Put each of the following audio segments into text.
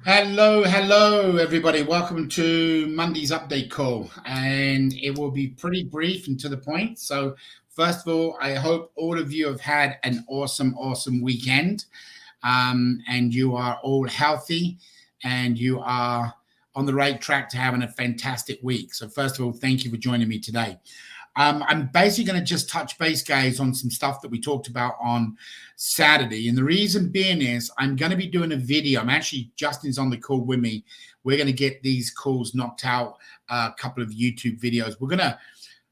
Hello, everybody. Welcome to Monday's update call, and it will be pretty brief and to the point. So, first of all, I hope all of you have had an awesome weekend, and you are all healthy, and you are on the right track to having a fantastic week. So, first of all, thank you for joining me today. I'm basically going to just touch base, guys, on some stuff that we talked about on Saturday. And the reason being is I'm going to be doing a video. Justin's on the call with me. We're going to get these calls knocked out, a couple of YouTube videos.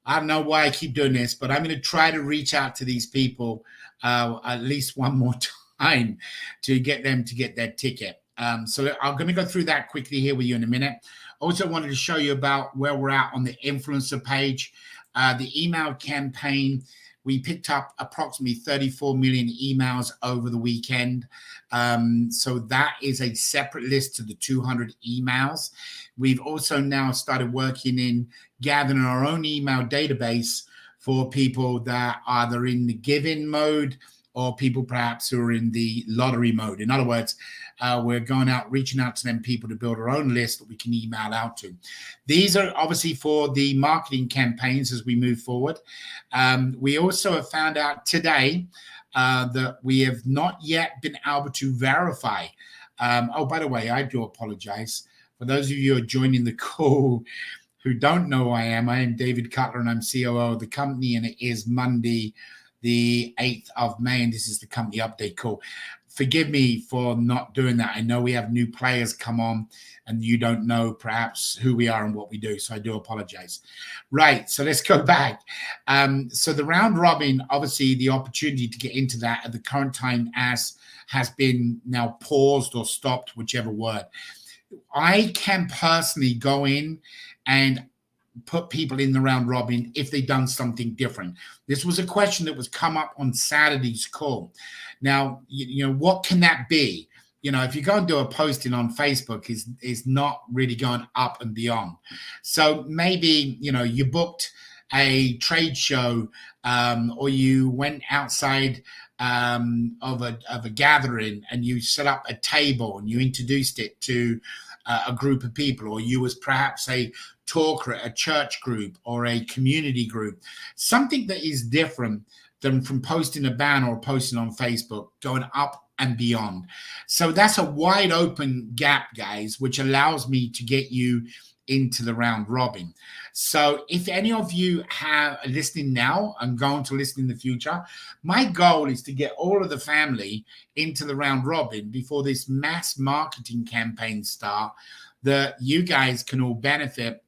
I don't know why I keep doing this, but I'm going to try to reach out to these people at least one more time to get them to get their ticket. So I'm going to go through that quickly here with you in a minute. Also wanted to show you about where we're at on the influencer page. The email campaign, we picked up approximately 34 million emails over the weekend. So that is a separate list to the 200 emails. We've also now started working in gathering our own email database for people that are either in the giving mode or people perhaps who are in the lottery mode. In other words, we're going out, reaching out to them people to build our own list that we can email out to. These are obviously for the marketing campaigns as we move forward. We also have found out today that we have not yet been able to verify. By the way, I do apologize. For those of you who are joining the call who don't know who I am David Cutler and I'm COO of the company, and it is Monday, the 8th of May, and this is the company update call. Forgive me for not doing that. I know we have new players come on and you don't know perhaps who we are and what we do, so I do apologize. Right, so let's go back. So the round robin, obviously the opportunity to get into that at the current time has been now paused or stopped, whichever word. I can personally go in and put people in the round robin if they've done something different. This was a question that was come up on Saturday's call. Now, what can that be? If you go and do a posting on Facebook, is not really going up and beyond. So maybe, you booked a trade show, or you went outside of a gathering and you set up a table and you introduced it to a group of people, or you was perhaps a talker at a church group or a community group, something that is different than from posting a banner or posting on Facebook, going up and beyond. So that's a wide open gap, guys, which allows me to get you into the round robin. So if any of you are listening now and going to listen in the future, my goal is to get all of the family into the round robin before this mass marketing campaign start, that you guys can all benefit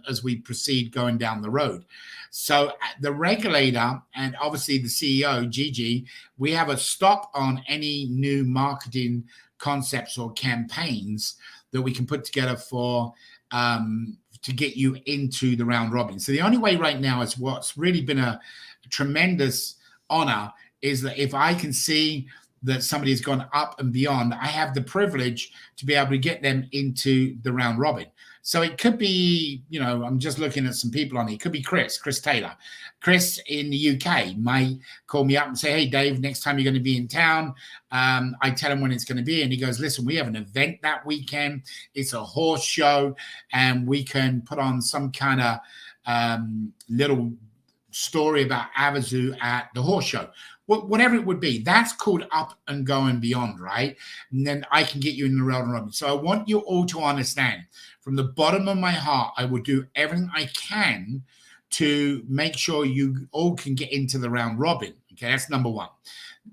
as we proceed going down the road. So the regulator and obviously the CEO, Gigi, we have a stop on any new marketing concepts or campaigns that we can put together for to get you into the round robin. So the only way right now is what's really been a tremendous honor is that if I can see that somebody has gone up and beyond, I have the privilege to be able to get them into the round robin. So it could be, I'm just looking at some people on it. It could be Chris Taylor. Chris in the UK might call me up and say, hey, Dave, next time you're going to be in town, I tell him when it's going to be. And he goes, listen, we have an event that weekend. It's a horse show, and we can put on some kind of little story about Avazoo at the horse show. Whatever it would be, that's called up and going beyond, right? And then I can get you in the round robin. So I want you all to understand, from the bottom of my heart, I will do everything I can to make sure you all can get into the round robin. Okay, that's number one.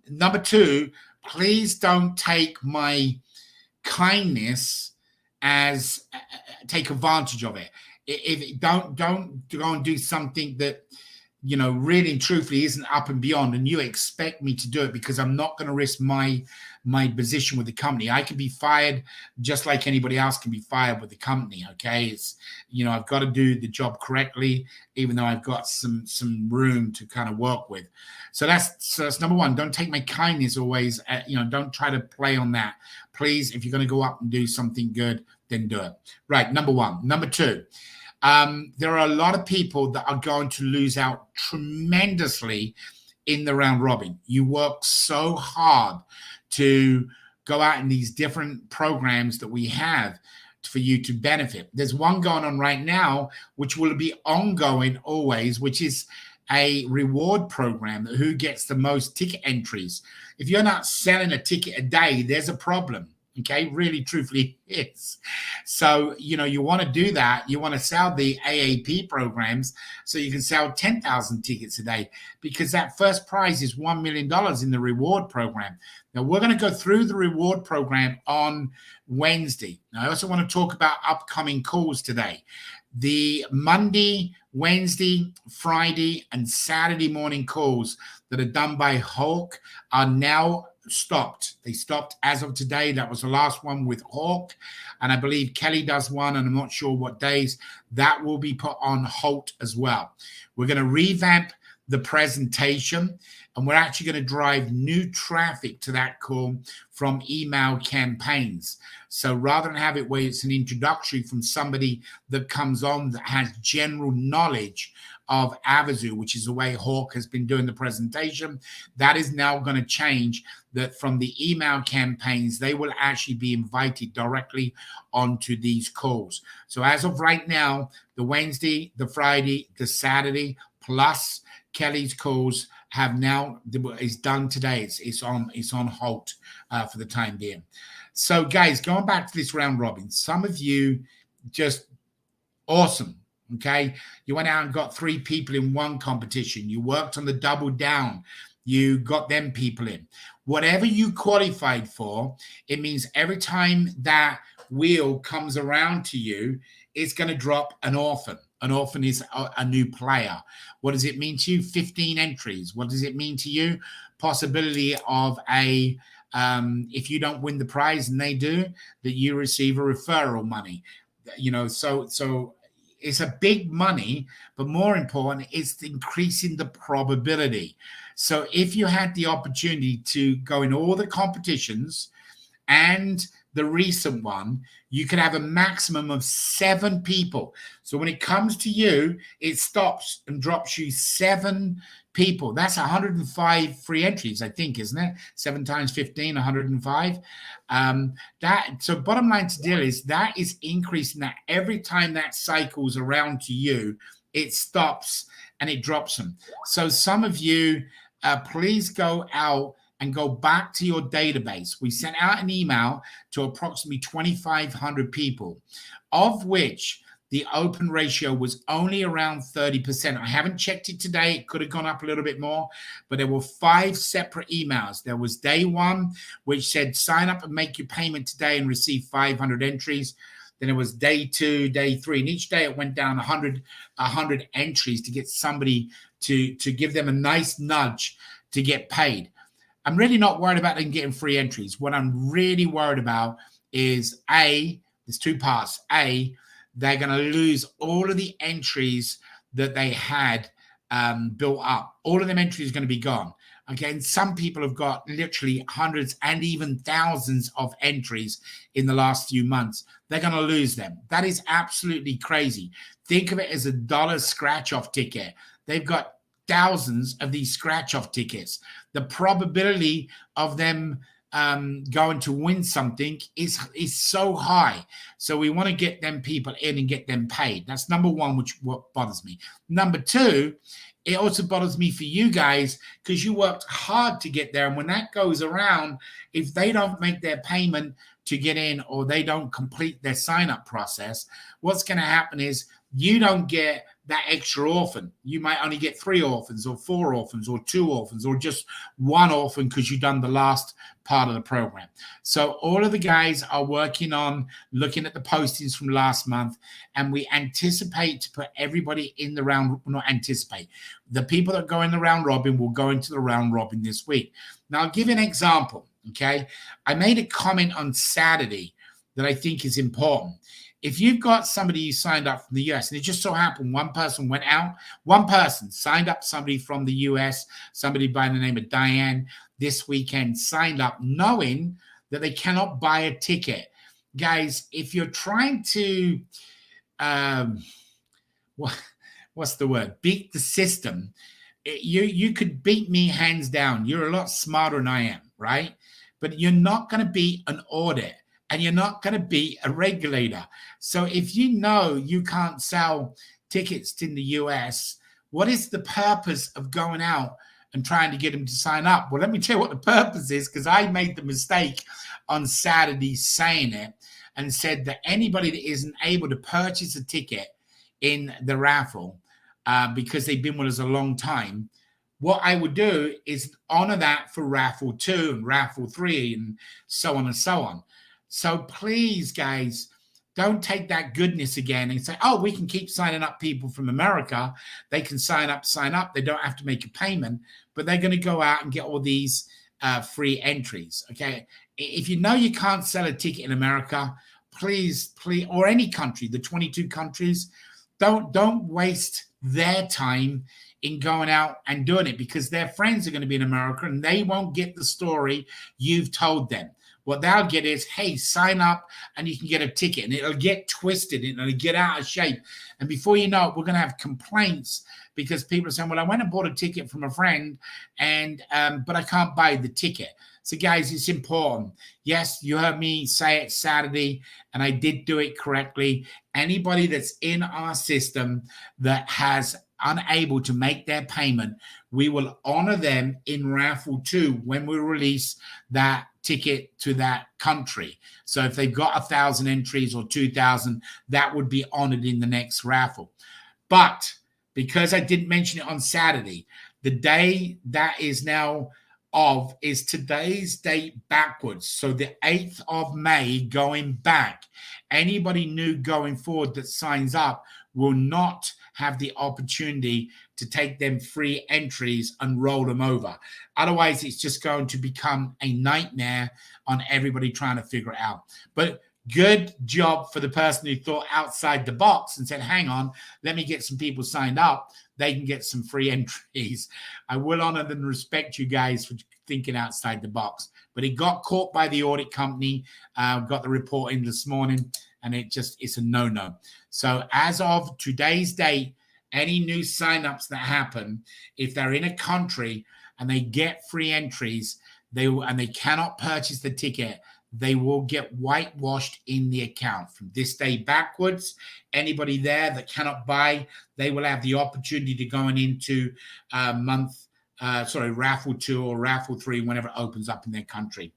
Number two, please don't take my kindness as take advantage of it. If don't go and do something that really and truthfully isn't up and beyond, and you expect me to do it, because I'm not going to risk my position with the company. I can be fired just like anybody else can be fired with the company. Okay, it's I've got to do the job correctly, even though I've got some room to kind of work with. So that's number one. Don't take my kindness always. Don't try to play on that. Please, if you're going to go up and do something good, then do it. Right. Number one. Number two. There are a lot of people that are going to lose out tremendously in the round robin. You work so hard to go out in these different programs that we have for you to benefit. There's one going on right now, which will be ongoing always, which is a reward program that who gets the most ticket entries. If you're not selling a ticket a day, there's a problem. Okay, really, truthfully, it's so you want to do that. You want to sell the AAP programs so you can sell 10,000 tickets a day, because that first prize is $1 million in the reward program. Now we're going to go through the reward program on Wednesday. Now, I also want to talk about upcoming calls today. The Monday, Wednesday, Friday, and Saturday morning calls that are done by Hawk are now stopped. They stopped as of today. That was the last one with Hawk, and I believe Kelly does one, and I'm not sure what days. That will be put on halt as well. We're going to revamp the presentation, and we're actually going to drive new traffic to that call from email campaigns. So rather than have it where it's an introductory from somebody that comes on that has general knowledge of Avazoo, which is the way Hawk has been doing the presentation, that is now going to change. That from the email campaigns, they will actually be invited directly onto these calls. So as of right now, the Wednesday, the Friday, the Saturday, plus Kelly's calls have now is done today. It's on halt for the time being. So guys, going back to this round robin, some of you just awesome. Okay, you went out and got 3 people in one competition. You worked on the double down. You got them people in. Whatever you qualified for, it means every time that wheel comes around to you, it's going to drop an orphan. An orphan is a new player. What does it mean to you? 15 entries. What does it mean to you? Possibility of a, if you don't win the prize and they do, that you receive a referral money. So it's a big money, but more important, it's increasing the probability. So if you had the opportunity to go in all the competitions and the recent one, you could have a maximum of 7 people. So when it comes to you, it stops and drops you 7 people. That's 105 free entries, I think, isn't it? 7 times 15, 105. So bottom line to deal is that is increasing that every time that cycles around to you, it stops and it drops them. So some of you, please go out and go back to your database. We sent out an email to approximately 2,500 people, of which the open ratio was only around 30%. I haven't checked it today. It could have gone up a little bit more, but there were 5 separate emails. There was day 1, which said sign up and make your payment today and receive 500 entries. Then it was day 2, day 3, and each day it went down 100 entries to get somebody to give them a nice nudge to get paid. I'm really not worried about them getting free entries. What I'm really worried about is there's 2 parts. They're going to lose all of the entries that they had built up. All of them entries are going to be gone. Okay, and some people have got literally hundreds and even thousands of entries in the last few months. They're going to lose them. That is absolutely crazy. Think of it as a $1 scratch-off ticket. They've got thousands of these scratch-off tickets. The probability of them going to win something is so high. So we want to get them people in and get them paid. That's number 1, what bothers me. Number 2, it also bothers me for you guys because you worked hard to get there. And when that goes around, if they don't make their payment to get in or they don't complete their sign-up process, what's going to happen is you don't get that extra orphan. You might only get 3 orphans or 4 orphans or 2 orphans or just 1 orphan because you've done the last part of the program. So all of the guys are working on looking at the postings from last month, and we anticipate to put everybody in the round, not anticipate. The people that go in the round robin will go into the round robin this week. Now, I'll give you an example, okay? I made a comment on Saturday that I think is important. If you've got somebody you signed up from the US, and it just so happened one person went out, one person signed up somebody from the US, somebody by the name of Diane, this weekend signed up knowing that they cannot buy a ticket. Guys, if you're trying to, what's the word? Beat the system, you could beat me hands down. You're a lot smarter than I am, right? but you're not going to be an audit and you're not going to be a regulator. So if you know you can't sell tickets in the US, what is the purpose of going out and trying to get them to sign up? Well, let me tell you what the purpose is, because I made the mistake on Saturday saying it and said that anybody that isn't able to purchase a ticket in the raffle because they've been with us a long time, what I would do is honor that for raffle 2 and raffle 3 and so on and so on. So please, guys, don't take that goodness again and say, oh, we can keep signing up people from America. They can sign up. They don't have to make a payment, but they're going to go out and get all these free entries. Okay. If you know you can't sell a ticket in America, please, or any country, the 22 countries, don't waste their time in going out and doing it, because their friends are going to be in America and they won't get the story you've told them. What they'll get is, hey, sign up and you can get a ticket, and it'll get twisted and it'll get out of shape. And before you know it, we're going to have complaints because people are saying, well, I went and bought a ticket from a friend and but I can't buy the ticket. So guys, it's important. Yes, you heard me say it Saturday and I did do it correctly. Anybody that's in our system that has unable to make their payment, we will honor them in raffle 2 when we release that ticket to that country. So if they've got 1,000 entries or 2,000, that would be honored in the next raffle. But because I didn't mention it on Saturday, the day that is now is today's date backwards. So the 8th of May going back. Anybody new going forward that signs up will not have the opportunity to take them free entries and roll them over. Otherwise, it's just going to become a nightmare on everybody trying to figure it out. But good job for the person who thought outside the box and said, hang on, let me get some people signed up. They can get some free entries. I will honor and respect you guys for thinking outside the box. But it got caught by the audit company, got the report in this morning, and it's a no-no. So as of today's date, any new signups that happen, if they're in a country and they get free entries, and they cannot purchase the ticket, they will get whitewashed in the account. From this day backwards, anybody there that cannot buy, they will have the opportunity to go into raffle 2 or raffle 3 whenever it opens up in their country.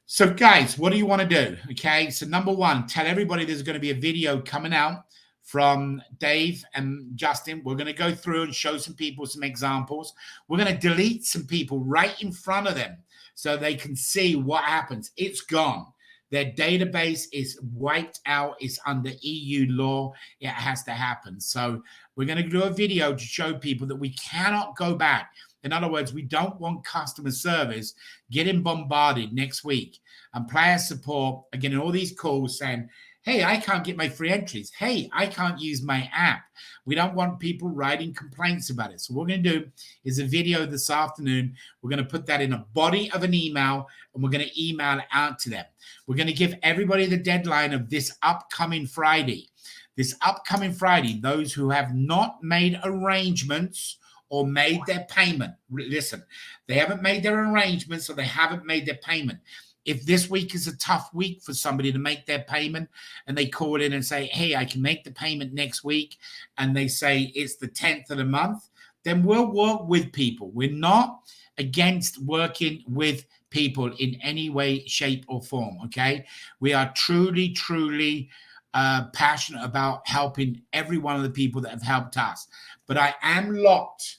So guys, what do you want to do? Okay, so number 1, tell everybody there's going to be a video coming out from Dave and Justin. We're going to go through and show some people some examples. We're going to delete some people right in front of them so they can see what happens. It's gone. Their database is wiped out. It's under EU law. It has to happen. So we're going to do a video to show people that we cannot go back. In other words, we don't want customer service getting bombarded next week and player support are getting all these calls saying, hey, I can't get my free entries. Hey, I can't use my app. We don't want people writing complaints about it. So what we're going to do is a video this afternoon. We're going to put that in a body of an email, and we're going to email it out to them. We're going to give everybody the deadline of this upcoming Friday. This upcoming Friday, those who have not made arrangements or made their payment. Listen, they haven't made their arrangements or they haven't made their payment. If this week is a tough week for somebody to make their payment and they call in and say, hey, I can make the payment next week, and they say it's the 10th of the month, then we'll work with people. We're not against working with people in any way, shape, or form, okay? We are truly, truly passionate about helping every one of the people that have helped us. But I am locked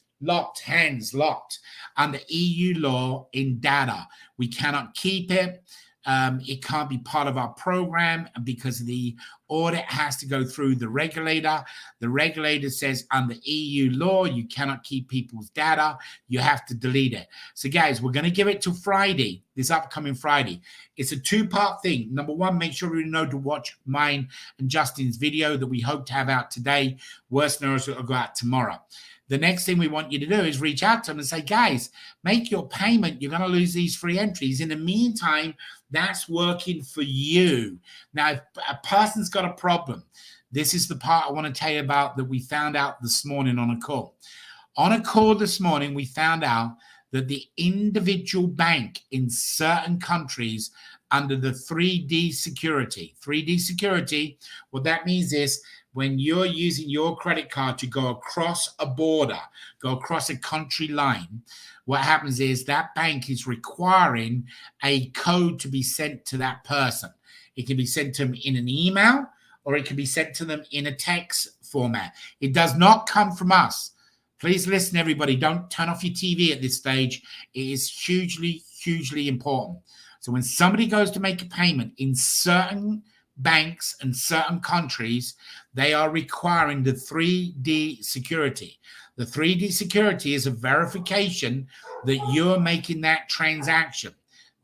under EU law in data. We cannot keep it. It can't be part of our program because the audit has to go through the regulator. The regulator says under EU law, you cannot keep people's data. You have to delete it. So guys, we're going to give it to Friday, this upcoming Friday. It's a 2-part thing. Number 1, make sure you know to watch mine and Justin's video that we hope to have out today. Worst knows it'll go out tomorrow. The next thing we want you to do is reach out to them and say, guys, make your payment. You're going to lose these free entries. In the meantime, that's working for you. Now, if a person's got a problem, this is the part I want to tell you about that we found out this morning on a call. On a call this morning, we found out that the individual bank in certain countries under the 3D security. 3D security, what that means is when you're using your credit card to go across a border, go across a country line, what happens is that bank is requiring a code to be sent to that person. It can be sent to them in an email, or it can be sent to them in a text format. It does not come from us. Please listen, everybody. Don't turn off your TV at this stage. It is hugely, hugely important. So when somebody goes to make a payment in certain banks and certain countries, they are requiring the 3D security. The 3D security is a verification that you're making that transaction.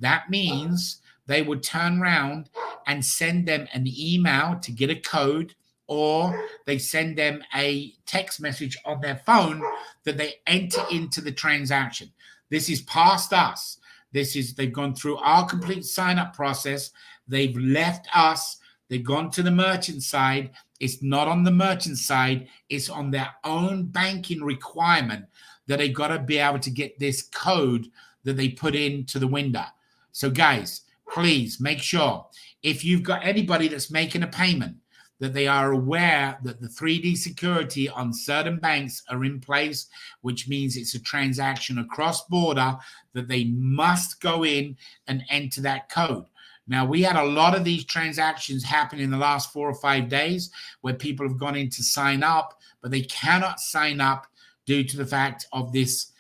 That means they would turn around and send them an email to get a code, or they send them a text message on their phone that they enter into the transaction. This is past us. They've gone through our complete sign-up process. They've left us. They've gone to the merchant side. It's not on the merchant side. It's on their own banking requirement that they got to be able to get this code that they put into the window. So guys, please make sure if you've got anybody that's making a payment, that they are aware that the 3D security on certain banks are in place, which means it's a transaction across border, that they must go in and enter that code. Now, we had a lot of these transactions happen in the last 4 or 5 days where people have gone in to sign up, but they cannot sign up due to the fact of this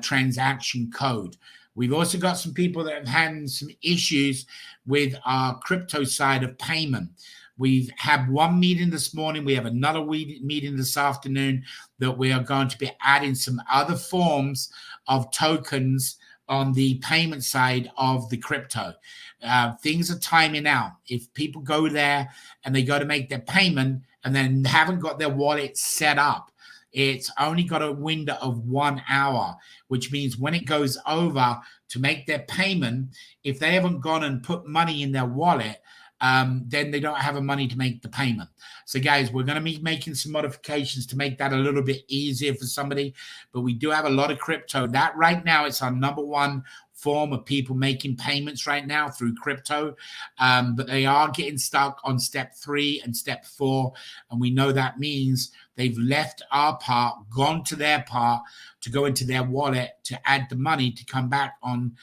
transaction code. We've also got some people that have had some issues with our crypto side of payment. We've had one meeting this morning. We have another meeting this afternoon that we are going to be adding some other forms of tokens on the payment side of the crypto. Things are timing out. If people go there and they go to make their payment and then haven't got their wallet set up, it's only got a window of 1 hour, which means when it goes over to make their payment, if they haven't gone and put money in their wallet, then they don't have the money to make the payment. So guys, we're going to be making some modifications to make that a little bit easier for somebody, but we do have a lot of crypto. That right now, it's our number one form of people making payments right now through crypto, but they are getting stuck on step 3 and step 4, and we know that means they've left our part, gone to their part to go into their wallet to add the money to come back on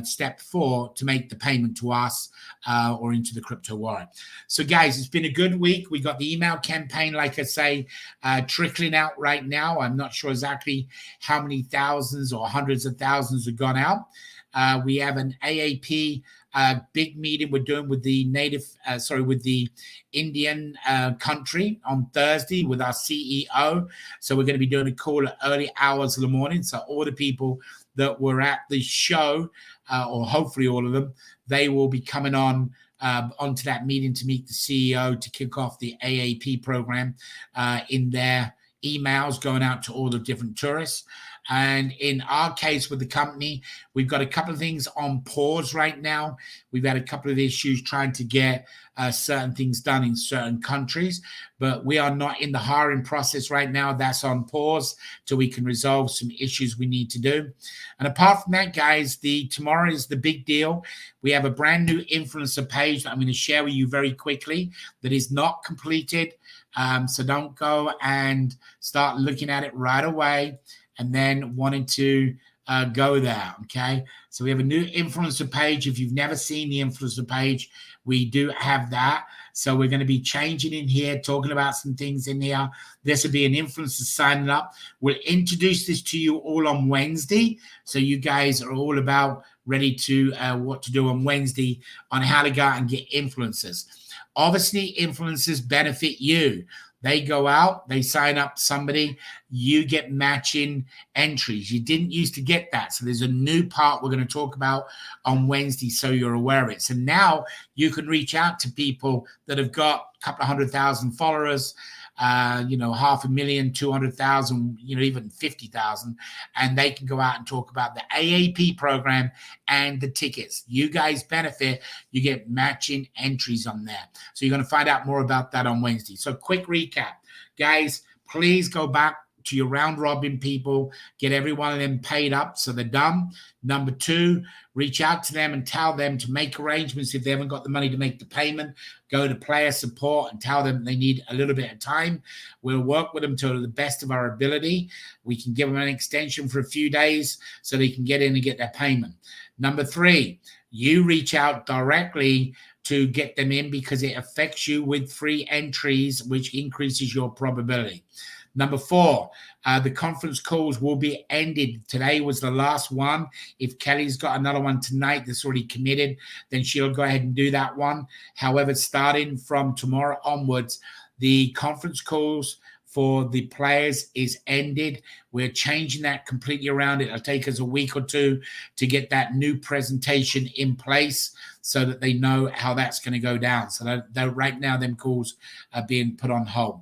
step 4 to make the payment to us or into the crypto wallet. So guys, it's been a good week. We got the email campaign, like I say, trickling out right now. I'm not sure exactly how many thousands or hundreds of thousands have gone out. We have an AAP big meeting we're doing with the with the Indian country on Thursday with our CEO. So we're going to be doing a call at early hours of the morning. So all the people that were at the show, or hopefully all of them, they will be coming on onto that meeting to meet the CEO to kick off the AAP program in their emails going out to all the different tourists. And in our case with the company, we've got a couple of things on pause right now. We've had a couple of issues trying to get certain things done in certain countries, but we are not in the hiring process right now. That's on pause till we can resolve some issues we need to do. And apart from that, guys, tomorrow is the big deal. We have a brand new influencer page that I'm going to share with you very quickly that is not completed. So don't go and start looking at it right away and then wanting to go there, okay? So we have a new influencer page. If you've never seen the influencer page, we do have that. So we're going to be changing in here, talking about some things in here. This will be an influencer signing up. We'll introduce this to you all on Wednesday. So you guys are all about ready to what to do on Wednesday on how to go out and get influencers. Obviously, influencers benefit you. They go out, they sign up somebody, you get matching entries. You didn't used to get that. So there's a new part we're going to talk about on Wednesday so you're aware of it. So now you can reach out to people that have got a couple of 100,000 followers, 500,000, 200,000, even 50,000, and they can go out and talk about the AAP program and the tickets. You guys benefit. You get matching entries on there. So you're going to find out more about that on Wednesday. So quick recap, guys, please go back to your round robin people, get every one of them paid up so they're done. Number two, reach out to them and tell them to make arrangements if they haven't got the money to make the payment. Go to player support and tell them they need a little bit of time. We'll work with them to the best of our ability. We can give them an extension for a few days so they can get in and get their payment. Number three, you reach out directly to get them in because it affects you with free entries, which increases your probability. Number four, the conference calls will be ended. Today was the last one. If Kelly's got another one tonight that's already committed, then she'll go ahead and do that one. However, starting from tomorrow onwards, the conference calls for the players is ended. We're changing that completely around. It'll take us a week or two to get that new presentation in place so that they know how that's going to go down. So that right now, them calls are being put on hold.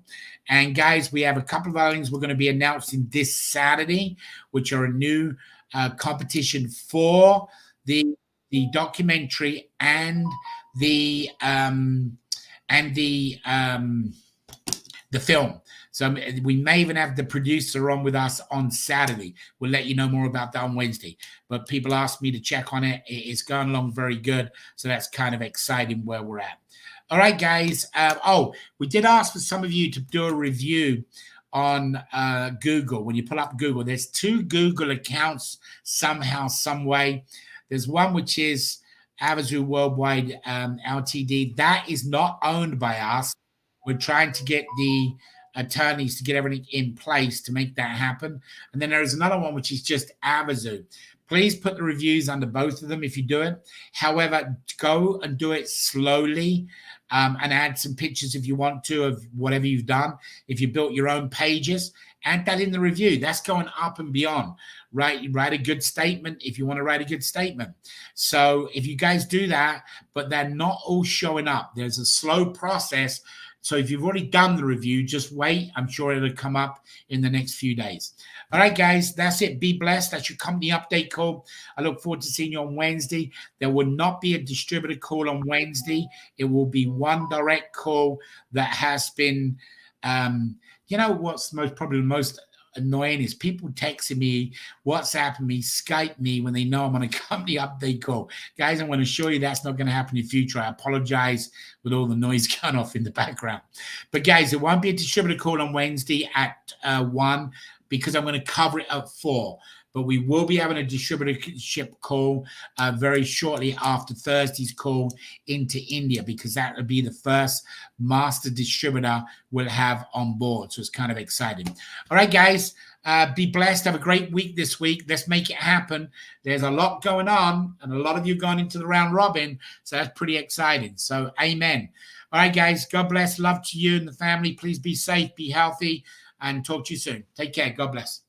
And guys, we have a couple of other things we're going to be announcing this Saturday, which are a new competition for the documentary and the film. So we may even have the producer on with us on Saturday. We'll let you know more about that on Wednesday. But people asked me to check on it. It's going along very good. So that's kind of exciting where we're at. All right, guys. We did ask for some of you to do a review on Google. When you pull up Google, there's two Google accounts somehow, some way. There's one which is Avazoo Worldwide Ltd. That is not owned by us. We're trying to get the attorneys to get everything in place to make that happen. And then there is another one, which is just Avazoo. Please put the reviews under both of them if you do it. However, go and do it slowly and add some pictures if you want to of whatever you've done. If you built your own pages, add that in the review. That's going up and beyond. Write a good statement if you want to write a good statement. So if you guys do that, but they're not all showing up, there's a slow process. So if you've already done the review, just wait. I'm sure it'll come up in the next few days. All right, guys, that's it. Be blessed. That's your company update call. I look forward to seeing you on Wednesday. There will not be a distributor call on Wednesday. It will be one direct call that has been, what's probably the most annoying is people texting me, WhatsApping me, Skype me when they know I'm on a company update call. Guys, I'm going to assure you that's not going to happen in the future. I apologize with all the noise going off in the background. But guys, there won't be a distributor call on Wednesday at 1 because I'm going to cover it at 4. But we will be having a distributorship call very shortly after Thursday's call into India because that will be the first master distributor we'll have on board. So it's kind of exciting. All right, guys, be blessed. Have a great week this week. Let's make it happen. There's a lot going on and a lot of you going into the round robin. So that's pretty exciting. So amen. All right, guys, God bless. Love to you and the family. Please be safe, be healthy, and talk to you soon. Take care. God bless.